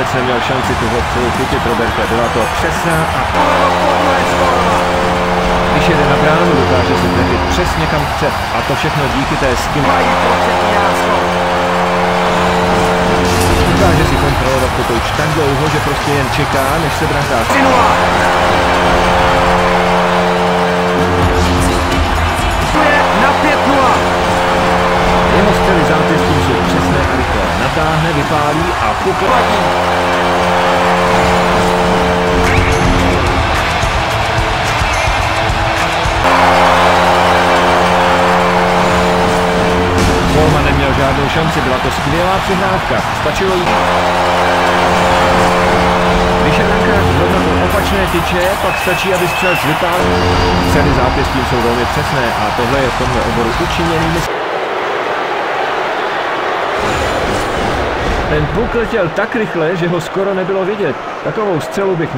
vůbec neměl šanci tuhle střelu chytit, Roberte. Byla to přesná a když jede na bránu, dokáže se trefit přesně kam chce. A to všechno díky té skvělé. Dokáže si kontrolovat kotouč tak dlouho, že prostě jen čeká, než se brankář. Na 5:0. Jeho střely zápěstím jsou přesné a rychlé. Natáhne, vypálí a puk. Golman neměl žádnou šanci, byla to skvělá přihrávka. Stačilo jí. Když je brankář zrovna do opačné tyče, pak stačí, aby střelec vypálil. Střely zápěstím jsou velmi přesné a tohle je v tomhle oboru učiněný mistr. Ten puk letěl tak rychle, že ho skoro nebylo vidět. Takovou střelu bych